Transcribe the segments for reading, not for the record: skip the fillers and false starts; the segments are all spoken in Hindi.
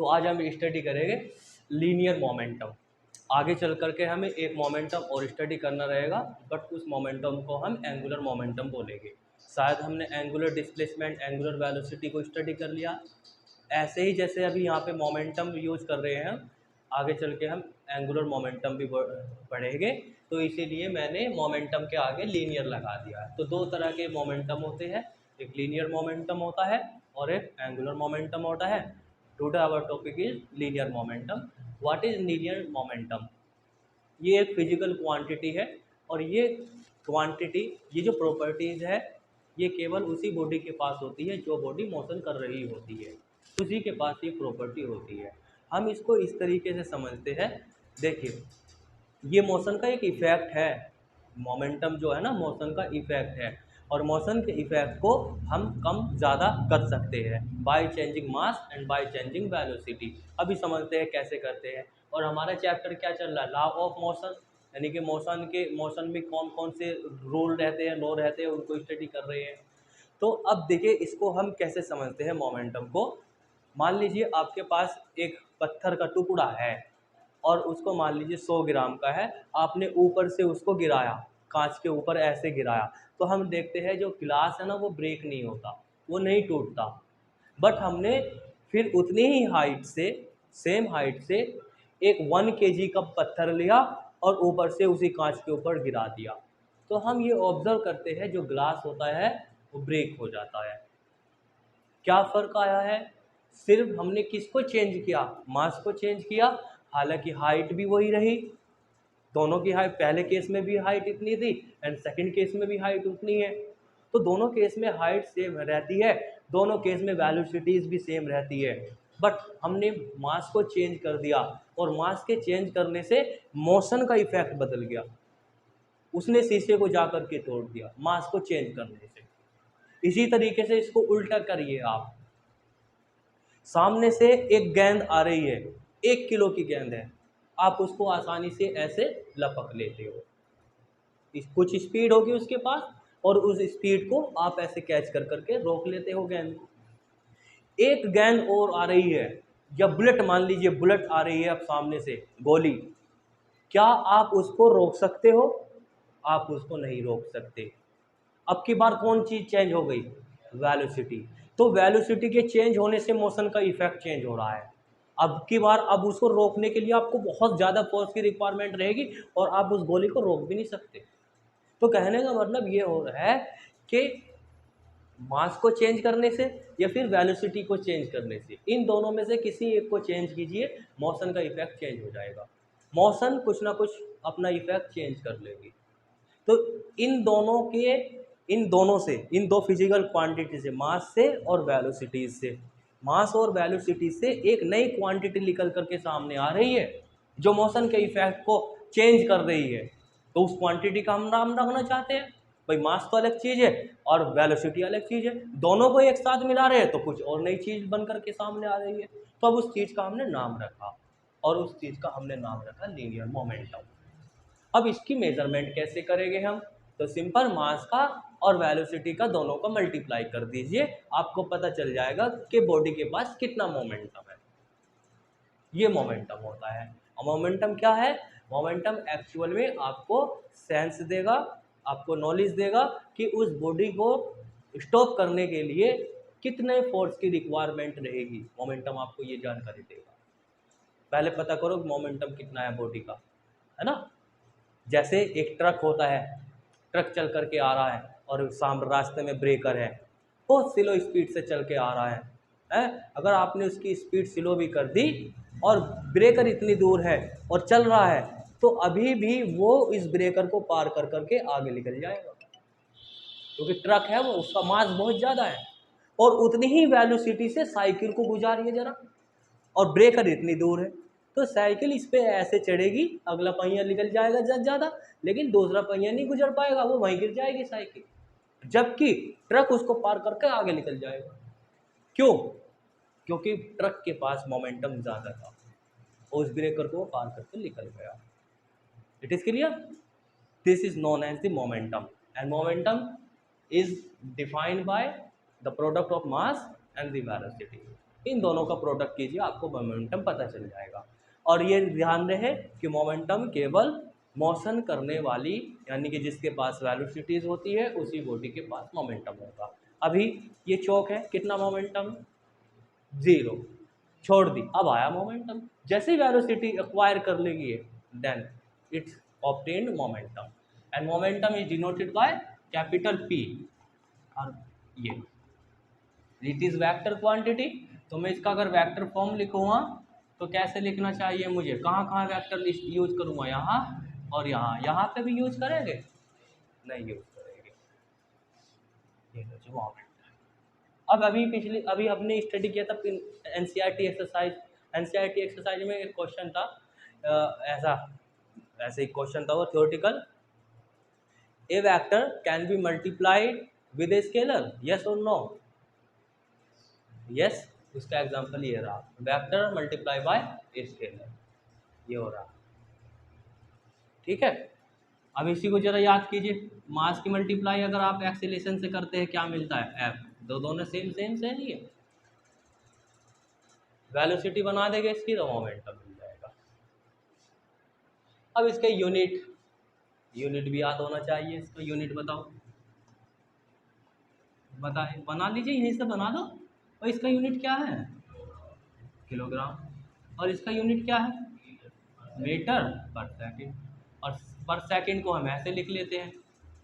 तो आज हम स्टडी करेंगे लीनियर मोमेंटम। आगे चल करके हमें एक मोमेंटम और स्टडी करना रहेगा, बट उस मोमेंटम को हम एंगुलर मोमेंटम बोलेंगे। शायद हमने एंगुलर डिस्प्लेसमेंट, एंगुलर वेलोसिटी को स्टडी कर लिया, ऐसे ही जैसे अभी यहाँ पे मोमेंटम यूज कर रहे हैं, आगे चल के हम एंगुलर मोमेंटम भी पढ़ेंगे। तो इसीलिए मैंने मोमेंटम के आगे लीनियर लगा दिया है। तो दो तरह के मोमेंटम होते हैं, एक लीनियर मोमेंटम होता है और एक एंगुलर मोमेंटम होता है। Today our topic is linear momentum. What is linear momentum? ये एक फिजिकल क्वांटिटी है, और ये क्वांटिटी, ये जो प्रॉपर्टीज़ है, ये केवल उसी बॉडी के पास होती है जो बॉडी मोशन कर रही होती है, उसी के पास ये प्रॉपर्टी होती है। हम इसको इस तरीके से समझते हैं, देखिए ये मोशन का एक इफ़ेक्ट है। मोमेंटम जो है ना, मोशन का इफ़ेक्ट है, और मोशन के इफ़ेक्ट को हम कम ज़्यादा कर सकते हैं by changing mass and by changing velocity. अभी समझते हैं कैसे करते हैं। और हमारा चैप्टर क्या चल रहा है? लॉ ऑफ मोशन, यानी कि मोशन में कौन कौन से रूल रहते हैं, लॉ रहते हैं, उनको स्टडी कर रहे हैं। तो अब देखिए इसको हम कैसे समझते हैं मोमेंटम को। मान लीजिए आपके पास एक पत्थर का टुकड़ा है, और उसको मान लीजिए 100 ग्राम का है, आपने ऊपर से उसको गिराया, कांच के ऊपर ऐसे गिराया, तो हम देखते हैं जो ग्लास है ना वो ब्रेक नहीं होता, वो नहीं टूटता। बट हमने फिर उतनी ही हाइट से, सेम हाइट से एक 1 kg का पत्थर लिया और ऊपर से उसी कांच के ऊपर गिरा दिया, तो हम ये ऑब्जर्व करते हैं जो ग्लास होता है वो ब्रेक हो जाता है। क्या फ़र्क आया है? सिर्फ हमने किसको चेंज किया? मास को चेंज किया। हालांकि हाइट भी वही रही, दोनों की हाइट, पहले केस में भी हाइट इतनी थी एंड सेकंड केस में भी हाइट उतनी है। तो दोनों केस में हाइट सेम रहती है, दोनों केस में वेलोसिटीज़ भी सेम रहती है। बट हमने मास को चेंज कर दिया, और मास के चेंज करने से मोशन का इफेक्ट बदल गया। उसने शीशे को जा कर के तोड़ दिया मास को चेंज करने से। इसी तरीके से इसको उल्टा करिए आप। सामने से एक गेंद आ रही है, 1 किलो की गेंद है, आप उसको आसानी से ऐसे लपक लेते हो, कुछ स्पीड होगी उसके पास, और उस स्पीड को आप ऐसे कैच कर करके रोक लेते हो गेंद को। एक गेंद और आ रही है, या बुलेट, मान लीजिए बुलेट आ रही है अब सामने से, गोली, क्या आप उसको रोक सकते हो? आप उसको नहीं रोक सकते। अब की बार कौन चीज़ चेंज हो गई? वेलोसिटी। तो वेलोसिटी के चेंज होने से मोशन का इफेक्ट चेंज हो रहा है। अब की बार अब उसको रोकने के लिए आपको बहुत ज़्यादा फोर्स की रिक्वायरमेंट रहेगी, और आप उस गोली को रोक भी नहीं सकते। तो कहने का मतलब ये हो रहा है कि मास को चेंज करने से या फिर वेलोसिटी को चेंज करने से, इन दोनों में से किसी एक को चेंज कीजिए, मोशन का इफेक्ट चेंज हो जाएगा। मोशन कुछ ना कुछ अपना इफेक्ट चेंज कर लेगी। तो इन दोनों से, इन दो फिजिकल क्वांटिटी से, मास से और वेलोसिटीज से, मास और वेलोसिटी से एक नई क्वांटिटी निकल करके सामने आ रही है जो मोशन के इफेक्ट को चेंज कर रही है। तो उस क्वांटिटी का हम नाम रखना चाहते हैं। भाई मास तो अलग चीज़ है और वेलोसिटी अलग चीज़ है, दोनों को एक साथ मिला रहे हैं तो कुछ और नई चीज़ बन करके सामने आ रही है। तो अब उस चीज़ का हमने नाम रखा, और उस चीज़ का हमने नाम रखा लीनियर मोमेंटम। अब इसकी मेजरमेंट कैसे करेंगे हम? तो सिंपल मास का और वेलोसिटी का दोनों का मल्टीप्लाई कर दीजिए, आपको पता चल जाएगा कि बॉडी के पास कितना मोमेंटम है। ये मोमेंटम होता है। और मोमेंटम क्या है? मोमेंटम एक्चुअल में आपको सेंस देगा, आपको नॉलेज देगा कि उस बॉडी को स्टॉप करने के लिए कितने फोर्स की रिक्वायरमेंट रहेगी। मोमेंटम आपको ये जानकारी देगा। पहले पता करो मोमेंटम कितना है बॉडी का, है ना। जैसे एक ट्रक होता है, ट्रक चल करके आ रहा है और रास्ते में ब्रेकर है, बहुत स्लो स्पीड से चल के आ रहा है। अगर आपने उसकी स्पीड स्लो भी कर दी और ब्रेकर इतनी दूर है और चल रहा है, तो अभी भी वो इस ब्रेकर को पार कर करके आगे निकल जाएगा, क्योंकि ट्रक है वो, उसका मास बहुत ज़्यादा है, और उतनी ही वेलोसिटी से साइकिल को गुजारिए जरा, और ब्रेकर इतनी दूर है, तो साइकिल इस पे ऐसे चढ़ेगी, अगला पहिया निकल जाएगा ज़्यादा, लेकिन दूसरा पहिया नहीं गुजर पाएगा, वो वहीं गिर जाएगी साइकिल, जबकि ट्रक उसको पार करके आगे निकल जाएगा। क्यों? क्योंकि ट्रक के पास मोमेंटम ज़्यादा था, उस ब्रेकर को पार करके निकल गया। It is clear? This is known as the momentum, and momentum is defined by the product of mass and the velocity. इन दोनों का प्रोडक्ट कीजिए, आपको मोमेंटम पता चल जाएगा। और ये ध्यान रहे कि मोमेंटम केवल मोशन करने वाली, यानी कि जिसके पास वेलोसिटीज होती है उसी बॉडी के पास मोमेंटम होगा। अभी ये चौक है, कितना मोमेंटम? 0, छोड़ दी, अब आया मोमेंटम। जैसे ही वेलोसिटी एक्वायर कर लेगी then its obtained momentum, and momentum is denoted by capital P। और ये इट इज़ वेक्टर क्वांटिटी। तो मैं इसका अगर वेक्टर फॉर्म लिखूँगा तो कैसे लिखना चाहिए मुझे? कहाँ कहाँ वेक्टर यूज करूँगा? यहाँ और यहाँ। यहाँ पे भी यूज करेंगे? नहीं यूज करेंगे। ये लो जो मोमेंट। अब अभी हमने स्टडी किया था एनसीईआरटी एक्सरसाइज में एक क्वेश्चन था, ऐसे एक क्वेश्चन था वो theoretical. A vector can be multiplied with a scalar, yes और नो? यस, उसका एग्जांपल ये रहा, vector multiply by a scalar, ये हो रहा। ठीक है, अब इसी को जरा याद कीजिए। मास की मल्टीप्लाई अगर आप एक्सीलरेशन से करते हैं क्या मिलता है? एफ। दोनों सेम से नहीं है। वेलोसिटी बना देंगे इसकी तो मोमेंटम मिल जाएगा। अब इसके यूनिट भी याद होना चाहिए। इसका यूनिट बताओ, बना लीजिए, यहीं से बना दो। और इसका यूनिट क्या है? किलोग्राम। और इसका यूनिट क्या है? मीटर पर सेकंड। और पर सेकंड को हम ऐसे लिख लेते हैं,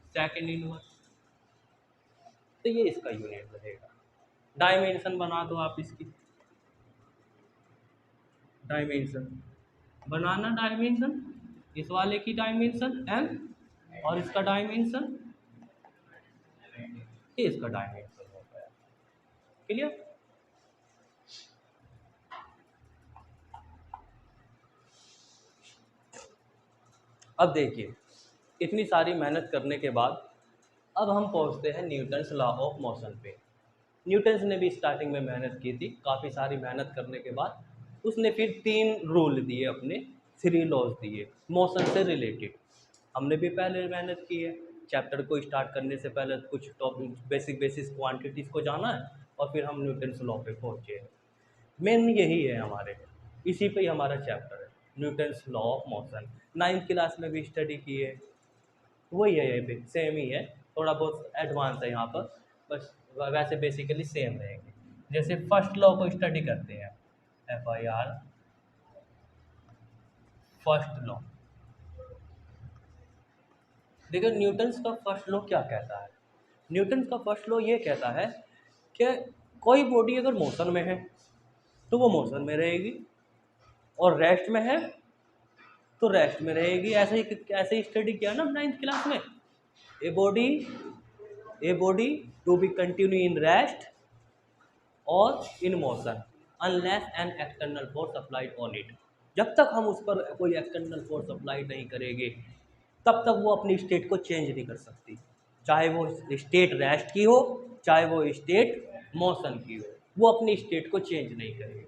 सेकंड इनवर्स। तो ये इसका यूनिट रहेगा। डायमेंशन बना दो आप इसकी, डायमेंशन बनाना, डायमेंशन इस वाले की डायमेंशन m और इसका डायमेंशन, ये इसका डायमेंशन होता है। क्लियर? अब देखिए, इतनी सारी मेहनत करने के बाद अब हम पहुंचते हैं न्यूटन्स लॉ ऑफ मोशन पे। न्यूटन्स ने भी स्टार्टिंग में मेहनत की थी, काफ़ी सारी मेहनत करने के बाद उसने फिर 3 रूल दिए, अपने 3 लॉज दिए मोशन से रिलेटेड। हमने भी पहले मेहनत की है, चैप्टर को स्टार्ट करने से पहले कुछ टॉपिक बेसिक क्वांटिटीज़ को जाना है और फिर हम न्यूटन्स लॉ पे पहुँचे हैं। मेन यही है हमारे, इसी पे ही हमारा चैप्टर है, Newton's law of motion. 9th class में भी स्टडी की है, वही है, ये भी सेम ही है, थोड़ा बहुत एडवांस है यहाँ पर, बस वैसे बेसिकली सेम रहेंगे। जैसे फर्स्ट लॉ को स्टडी करते हैं, FIR फर्स्ट लॉ। देखिए न्यूटन्स का फर्स्ट लॉ क्या कहता है। न्यूटन्स का फर्स्ट लॉ ये कहता है कि कोई बॉडी अगर मोशन में है तो वो मोशन में रहेगी, और रेस्ट में है तो रेस्ट में रहेगी। ऐसे ही स्टडी किया ना 9th क्लास में। A body to be continue in rest और in motion unless an external force applied on it. जब तक हम उस पर कोई एक्सटर्नल फोर्स अप्लाई नहीं करेंगे तब तक वो अपनी स्टेट को चेंज नहीं कर सकती, चाहे वो स्टेट रेस्ट की हो चाहे वो स्टेट मोशन की हो, वो अपनी स्टेट को चेंज नहीं करेगी।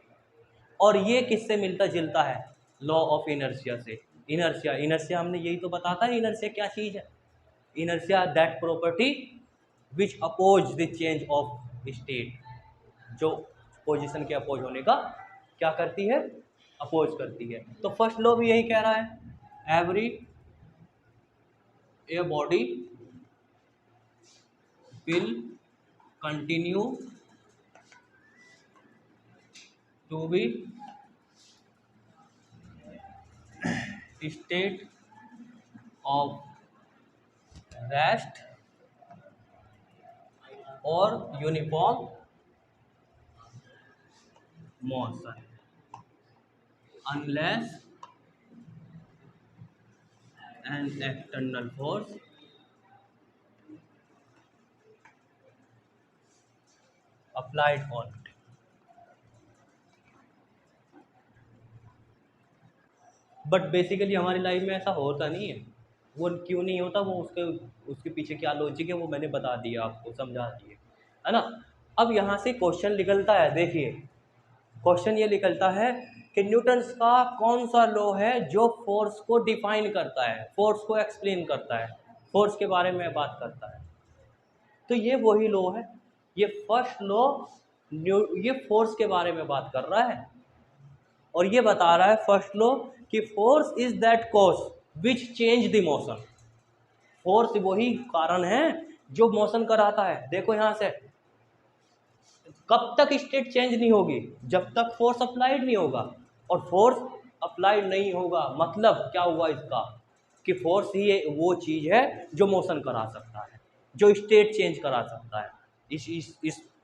और ये किससे मिलता जुलता है? लॉ ऑफ इनर्शिया से। इनर्शिया हमने यही तो बताता है, इनर्शिया क्या चीज़ है। Inertia that property which oppose the change of state, जो पोजीशन के अपोज होने का क्या करती है? अपोज करती है। तो फर्स्ट लॉ भी यही कह रहा है, every a body will continue to be state of rest और uniform motion unless an external force applied on it। But basically हमारी लाइफ में ऐसा होता नहीं है। वो क्यों नहीं होता, वो उसके पीछे क्या लॉजिक है वो मैंने बता दिया आपको, समझा दिए, है ना। अब यहाँ से क्वेश्चन निकलता है, देखिए क्वेश्चन ये निकलता है कि न्यूटन्स का कौन सा लॉ है जो फोर्स को डिफाइन करता है, फोर्स को एक्सप्लेन करता है, फोर्स के बारे में बात करता है। तो ये वही लॉ है, ये फर्स्ट लॉ ये फोर्स के बारे में बात कर रहा है और ये बता रहा है फर्स्ट लॉ कि force is that cause which change the motion. Force वही कारण है जो मोशन कराता है। देखो यहां से कब तक स्टेट चेंज नहीं होगी, जब तक फोर्स अप्लाइड नहीं होगा। और फोर्स अप्लाइड नहीं होगा मतलब क्या हुआ इसका कि फोर्स ही वो चीज़ है जो मोशन करा सकता है, जो स्टेट चेंज करा सकता है। इस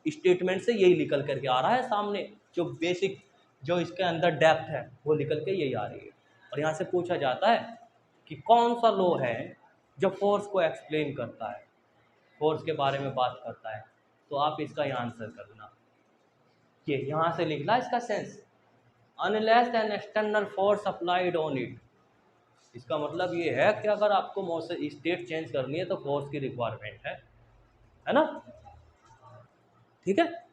स्टेटमेंट से यही निकल करके आ रहा है सामने, जो बेसिक जो इसके अंदर डेप्थ है वो निकल के यही आ रही है। और यहाँ से पूछा जाता है कि कौन सा लॉ है जो फोर्स को एक्सप्लेन करता है, फोर्स के बारे में बात करता है। तो आप इसका यहाँ आंसर करना, ये यहाँ से लिखना इसका sense, unless an external force applied on it. इसका मतलब ये है कि अगर आपको मोशन स्टेट चेंज करनी है तो फोर्स की रिक्वायरमेंट है ना, ठीक है।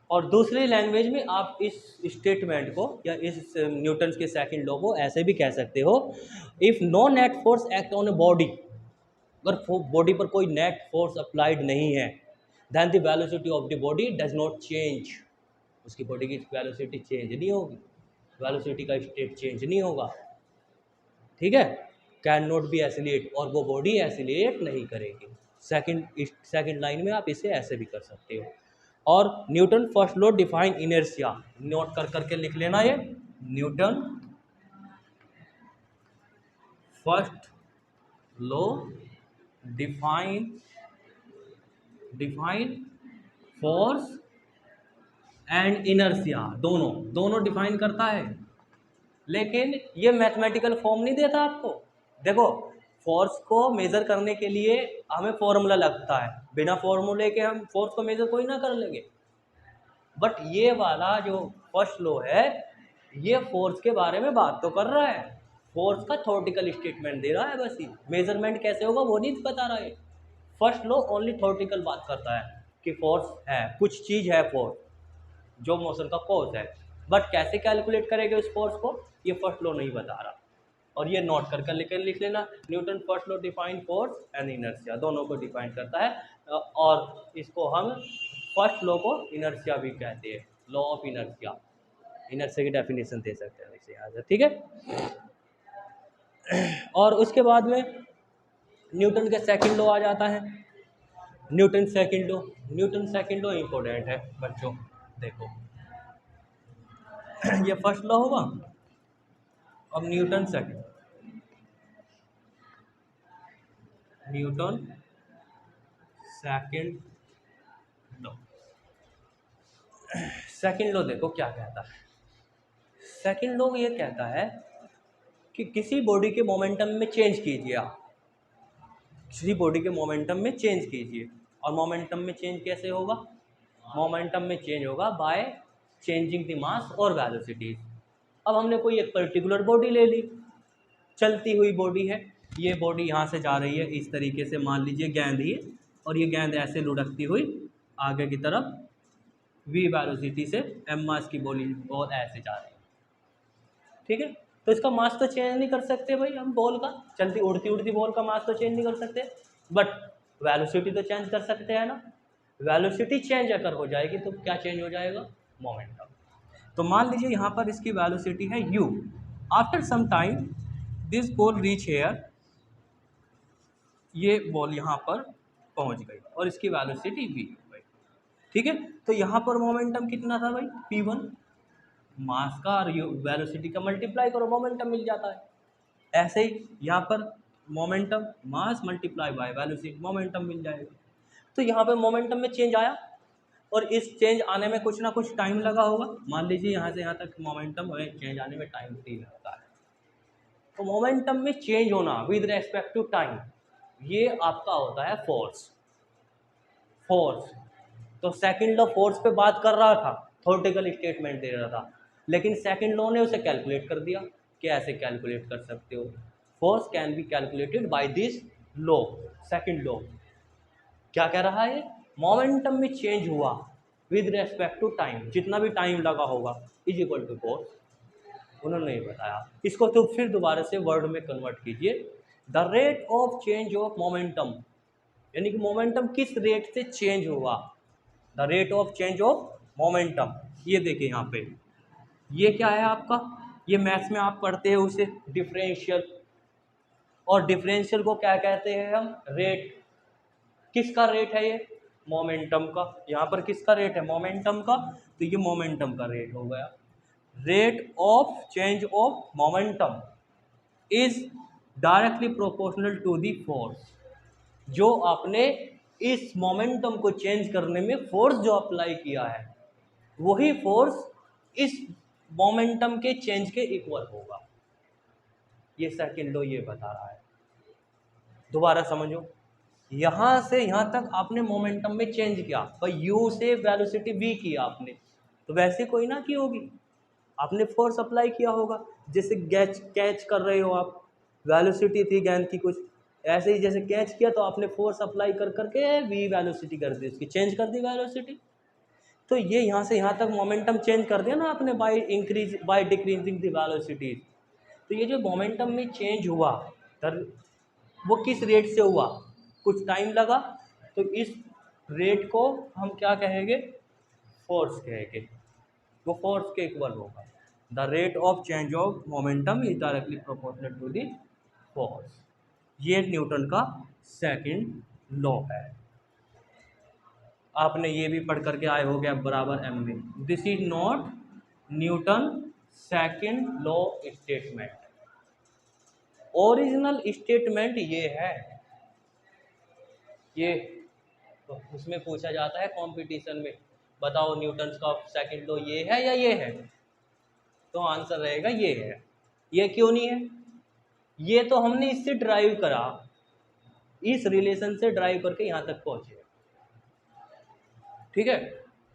और दूसरी लैंग्वेज में आप इस स्टेटमेंट को या इस न्यूटन के सेकंड लॉ को ऐसे भी कह सकते हो, if no net force act on a body, अगर बॉडी पर कोई नेट फोर्स अप्लाइड नहीं है, then the velocity of the body does not change, उसकी बॉडी की वेलोसिटी चेंज नहीं होगी, वेलोसिटी का स्टेट चेंज नहीं होगा, ठीक है। कैन नॉट बी एसिलेट, और वो बॉडी एसिलेट नहीं करेगी। सेकंड लाइन में आप इसे ऐसे भी कर सकते हो। और Newton first law define inertia, note कर करके लिख लेना ये, Newton first law define force and inertia, दोनों डिफाइन करता है, लेकिन ये मैथमेटिकल फॉर्म नहीं देता आपको। देखो फोर्स को मेज़र करने के लिए हमें फॉर्मूला लगता है, बिना फॉर्मूले के हम फोर्स को मेज़र कोई ना कर लेंगे। बट ये वाला जो फर्स्ट लॉ है ये फोर्स के बारे में बात तो कर रहा है, फोर्स का थ्योरेटिकल स्टेटमेंट दे रहा है, बस ही मेजरमेंट कैसे होगा वो नहीं बता रहा है। फर्स्ट लॉ ओनली थ्योरेटिकल बात करता है कि फोर्स है, कुछ चीज़ है फोर्स जो मोशन का कॉज है, बट कैसे कैलकुलेट करेंगे उस फोर्स को ये फर्स्ट लॉ नहीं बता रहा। और ये नोट कर लिख लेना, Newton first law define force and inertia, दोनों को डिफाइन करता है। और इसको हम फर्स्ट लॉ को इनर्शिया भी कहते हैं, लॉ ऑफ इनर्शिया, इनर्शिया की डेफिनेशन दे सकते हैं वैसे यहाँ से, ठीक है। और उसके बाद में न्यूटन के सेकंड लॉ आ जाता है, न्यूटन सेकंड लॉ इम्पोर्टेंट है बच्चों। देखो ये फर्स्ट लॉ होगा, अब Newton second law, second law देखो क्या कहता है। सेकंड लॉ ये कहता है कि किसी बॉडी के मोमेंटम में चेंज कीजिए, आप किसी बॉडी के मोमेंटम में चेंज कीजिए। और मोमेंटम में चेंज कैसे होगा, मोमेंटम में चेंज होगा बाय चेंजिंग द मास और वेलोसिटी। अब हमने कोई एक पर्टिकुलर बॉडी ले ली, चलती हुई बॉडी है, ये बॉडी यहाँ से जा रही है इस तरीके से, मान लीजिए गेंद ही, और ये गेंद ऐसे लुढ़कती हुई आगे की तरफ v वेलोसिटी से m मास की बॉडी और ऐसे जा रही है, ठीक है। तो इसका मास तो चेंज नहीं कर सकते भाई हम, बॉल का चलती उड़ती बॉल का मास तो चेंज नहीं कर सकते, बट वेलोसिटी तो चेंज कर सकते हैं ना। वेलोसिटी चेंज अगर हो जाएगी तो क्या चेंज हो जाएगा, मोमेंटम। तो मान लीजिए यहाँ पर इसकी वेलोसिटी है u, after some time this ball reach here, ये बॉल यहाँ पर पहुँच गई और इसकी वेलोसिटी v हो गई, ठीक है। तो यहाँ पर मोमेंटम कितना था भाई, p1, मास का और वेलोसिटी का मल्टीप्लाई करो, मोमेंटम मिल जाता है। ऐसे ही यहाँ पर momentum mass multiply by velocity, momentum मिल जाएगा। तो यहाँ पर मोमेंटम में चेंज आया, और इस चेंज आने में कुछ ना कुछ टाइम लगा होगा, मान लीजिए यहाँ से यहाँ तक मोमेंटम चेंज आने में टाइम t लगता है। तो मोमेंटम में चेंज होना विद रेस्पेक्ट टू टाइम, ये आपका होता है फोर्स। तो सेकंड लॉ फोर्स पे बात कर रहा था, थ्योरेटिकल स्टेटमेंट दे रहा था, लेकिन सेकंड लॉ ने उसे कैलकुलेट कर दिया कि ऐसे कैलकुलेट कर सकते हो, force can be calculated by this law. Second law क्या कह रहा है, मोमेंटम में चेंज हुआ विद रेस्पेक्ट टू टाइम, जितना भी टाइम लगा होगा इज इक्वल टू फोर्स। उन्होंने ये बताया, इसको तो फिर दोबारा से वर्ड में कन्वर्ट कीजिए, the rate of change of momentum, यानी कि मोमेंटम किस रेट से चेंज हुआ, the rate of change of momentum. ये देखिए यहाँ पे, ये क्या है आपका, ये मैथ्स में आप पढ़ते हैं उसे डिफरेंशियल, और डिफरेंशियल को क्या कहते हैं हम, रेट। किसका रेट है ये, मोमेंटम का। यहाँ पर किसका रेट है, मोमेंटम का, तो ये मोमेंटम का रेट हो गया। Rate of change of momentum is directly proportional to the force. जो आपने इस मोमेंटम को चेंज करने में फोर्स जो अप्लाई किया है, वही फोर्स इस मोमेंटम के चेंज के इक्वल होगा। ये सेकंड लॉ ये बता रहा है। दोबारा समझो, यहाँ से यहाँ तक आपने मोमेंटम में चेंज किया, पर यू से वेलोसिटी वी किया आपने, तो वैसे कोई ना की होगी, आपने फोर्स अप्लाई किया होगा। जैसे कैच कर रहे हो आप, वेलोसिटी थी गेंद की कुछ, ऐसे ही जैसे कैच किया तो आपने फोर्स अप्लाई कर करके वी वेलोसिटी कर दी, उसकी चेंज कर दी वेलोसिटी। तो ये यहाँ से यहाँ तक मोमेंटम चेंज कर दिया ना आपने, बाय डिक्रीजिंग द वेलोसिटी। तो ये जो मोमेंटम में चेंज हुआ, वो किस रेट से हुआ, कुछ टाइम लगा, तो इस रेट को हम क्या कहेंगे, फोर्स कहेंगे। वो फोर्स के इक्वल होगा। The rate of change of momentum is directly proportional to the force. ये न्यूटन का सेकंड लॉ है। आपने ये भी पढ़ करके आए हो गया बराबर एम में। This is not Newton second law statement. Original statement ये है, ये तो उसमें पूछा जाता है कंपटीशन में, बताओ न्यूटन का सेकंड लॉ ये है या ये है, तो आंसर रहेगा ये है। ये क्यों नहीं है, ये तो हमने इससे ड्राइव करा, इस रिलेशन से ड्राइव करके यहाँ तक पहुँचे। ठीक है,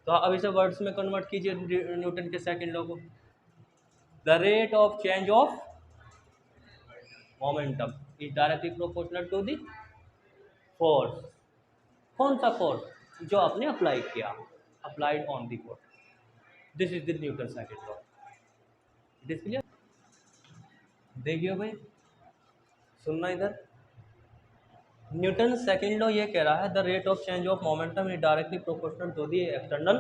तो अब इसे वर्ड्स में कन्वर्ट कीजिए न्यूटन के सेकंड लॉ को। The rate of change of momentum is directly proportional to the force. कौन सा फोर्स, जो आपने अप्लाई किया, applied on the force. This is the Newton second law. It is clear. देखिए भाई, सुनना इधर, न्यूटन सेकंड लॉ ये कह रहा है the rate of change of momentum is directly proportional to the external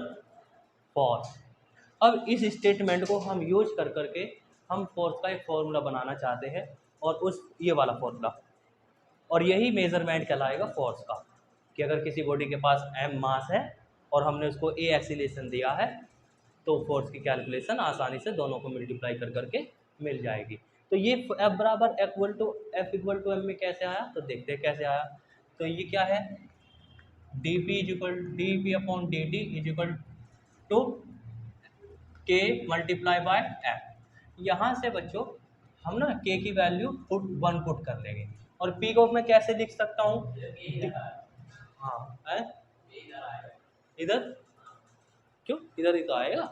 force. अब इस स्टेटमेंट को हम यूज कर करके हम फोर्स का एक फॉर्मूला बनाना चाहते हैं, और उस ये वाला फॉर्मूला, और यही मेजरमेंट कहलाएगा फोर्स का, कि अगर किसी बॉडी के पास m मास है और हमने उसको a एक्सीलरेशन दिया है, तो फोर्स की कैलकुलेशन आसानी से दोनों को मल्टीप्लाई कर करके मिल जाएगी। तो ये F बराबर F इक्वल टू m में कैसे आया, तो देखते हैं कैसे आया। तो ये क्या है, dP upon dt is equal to k multiply by f। यहाँ से बच्चों हम ना k की वैल्यू पुट कर लेंगे, और p को मैं कैसे लिख सकता हूँ, हाँ है इधर, क्यों इधर ही तो आएगा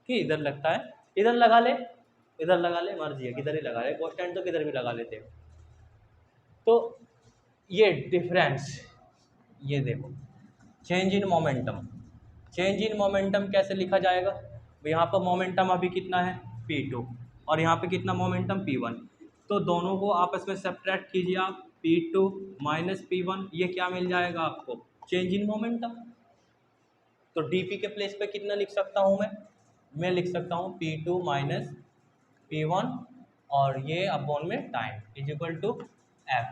कि इधर लगता है, इधर लगा ले, इधर लगा ले, मर्जी है किधर ही लगा ले, कॉन्स्टेंट तो किधर भी लगा लेते हो। तो ये डिफरेंस, ये देखो, change in momentum, change in momentum कैसे लिखा जाएगा, यहाँ पर मोमेंटम अभी कितना है p2, और यहाँ पे कितना मोमेंटम p1, तो दोनों को आपस में सब्ट्रैक्ट कीजिए आप, p2 माइनस p1, ये क्या मिल जाएगा आपको, चेंज इन मोमेंटम। तो dp के प्लेस पे कितना लिख सकता हूँ मैं लिख सकता हूँ p2 माइनस p1, और ये अपॉन में time is equal to f।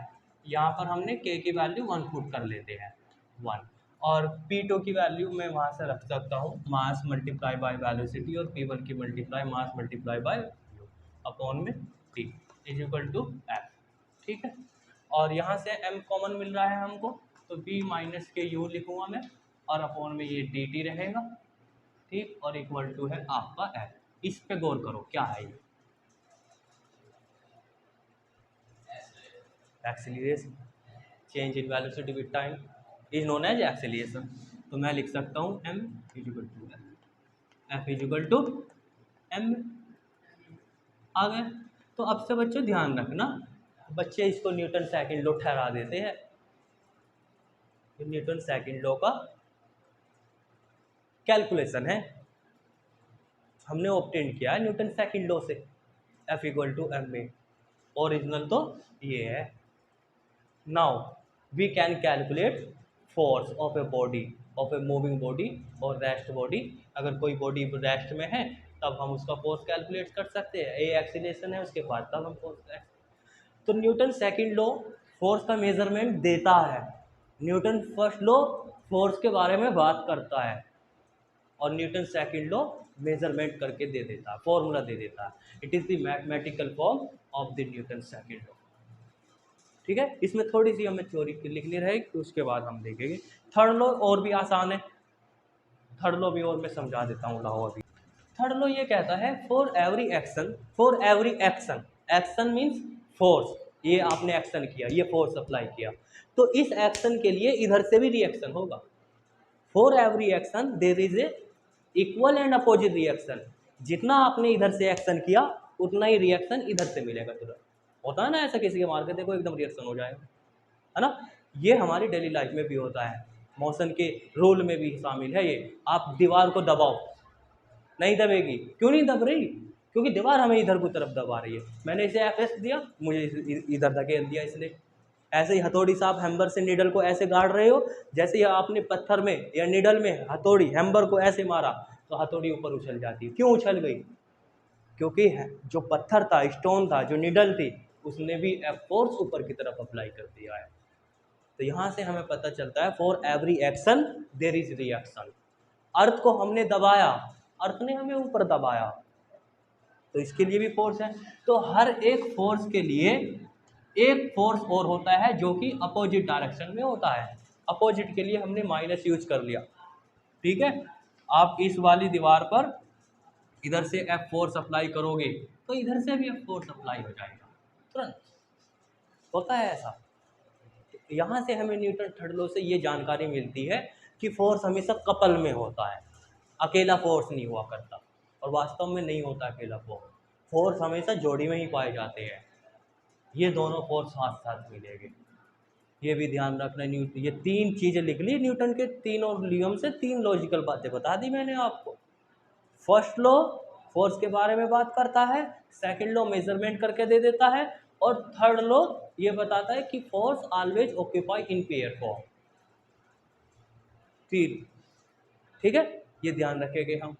यहाँ पर हमने k की वैल्यू 1 पुट कर लेते हैं 1, और p2 की वैल्यू मैं वहाँ से रख सकता हूँ मास मल्टीप्लाई बाय वेलोसिटी, और p1 की multiply mass multiply by upon में t is equal to f। ठीक है, और यहाँ से m कॉमन मिल रहा है हमको, तो b माइनस के u लिखूँगा मैं, और अपॉन में ये dt रहेगा, ठीक, और इक्वल टू है आपका f। इस पे गौर करो क्या है ये, acceleration, change in velocity with time is known as acceleration. तो मैं लिख सकता हूँ m is equal to f is equal to m। आ गए। तो अब से बच्चों ध्यान रखना, बच्चे इसको न्यूटन सेकंड लॉ ठहरा देते हैं, न्यूटन सेकंड लॉ का कैलकुलेशन है, हमने ऑब्टेन किया है न्यूटन सेकंड लॉ से, F इक्वल टू m में, ओरिजिनल तो ये है। Now we can calculate force of a body, of a moving body और रेस्ट बॉडी। अगर कोई बॉडी रेस्ट में है तब हम उसका फोर्स कैलकुलेट कर सकते हैं, ए एक्सीलरेशन है उसके बाद तब हम फोर्स। तो न्यूटन सेकंड लॉ फोर्स का मेजरमेंट देता है, न्यूटन फर्स्ट लॉ फोर्स के बारे में बात करता है और न्यूटन सेकंड लॉ मेजरमेंट करके दे देता है, फॉर्मूला दे देता है। It is the mathematical form of the Newton second law. ठीक है, इसमें थोड़ी सी हमें थ्योरी लिखनी रहेगी, तो उसके बाद हम देखेंगे। थर्ड लॉ और भी आसान है, थर्ड लॉ भी और मैं समझा देता हूँ लाओ अभी। थर्ड लॉ ये कहता है for every action, for every action, action means force, ये आपने एक्शन किया, ये फोर्स अप्लाई किया, तो इस एक्शन के लिए इधर से भी रिएक्शन होगा। For every action there is a equal and opposite reaction, जितना आपने इधर से एक्शन किया उतना ही रिएक्शन इधर से मिलेगा तुरंत। होता है ना ऐसा, किसी के मार के देखो एकदम रिएक्शन हो जाएगा, है ना। ये हमारी डेली लाइफ में भी होता है, मोशन के रूल में भी शामिल है ये। आप दीवार को दबाओ, नहीं दबेगी, क्यों नहीं दब रही? क्योंकि दीवार हमें इधर की तरफ दबा रही है। मैंने इसे एफ दिया, मुझे इधर धकेल दिया इसलिए। ऐसे ही हथौड़ी से आप हैम्बर से नीडल को ऐसे गाड़ रहे हो, जैसे ही आपने पत्थर में या नीडल में हथौड़ी हैम्बर को ऐसे मारा तो हथौड़ी ऊपर उछल जाती है। क्यों उछल गई? क्योंकि जो पत्थर था, स्टोन था, जो नीडल थी, उसने भी फोर्स ऊपर की तरफ अप्लाई कर दिया है। तो यहाँ से हमें पता चलता है for every action there is reaction. Earth को हमने दबाया, अर्थ ने हमें ऊपर दबाया, तो इसके लिए भी फोर्स है। तो हर एक फोर्स के लिए एक फोर्स और होता है जो कि अपोजिट डायरेक्शन में होता है। अपोजिट के लिए हमने माइनस यूज कर लिया, ठीक है। आप इस वाली दीवार पर इधर से एफ फोर्स अप्लाई करोगे तो इधर से भी एफ फोर्स अप्लाई हो जाएगा तुरंत, होता है ऐसा। यहाँ से हमें न्यूटन थर्ड लॉ से ये जानकारी मिलती है कि फोर्स हमेशा कपल में होता है, अकेला फोर्स नहीं हुआ करता, और वास्तव में नहीं होता अकेला फोर्स। फोर्स हमेशा जोड़ी में ही पाए जाते हैं, ये दोनों फोर्स साथ साथ मिलेंगे, ये भी ध्यान रखना। न्यूटन, ये तीन चीज़ें लिख ली न्यूटन के तीनों नियम से, तीन लॉजिकल बातें बता दी मैंने आपको। फर्स्ट लॉ फोर्स के बारे में बात करता है, सेकंड लॉ मेजरमेंट करके दे देता है, और थर्ड लॉ ये बताता है कि force always occupy in pair form. ठीक है, ये ध्यान रखेंगे हम।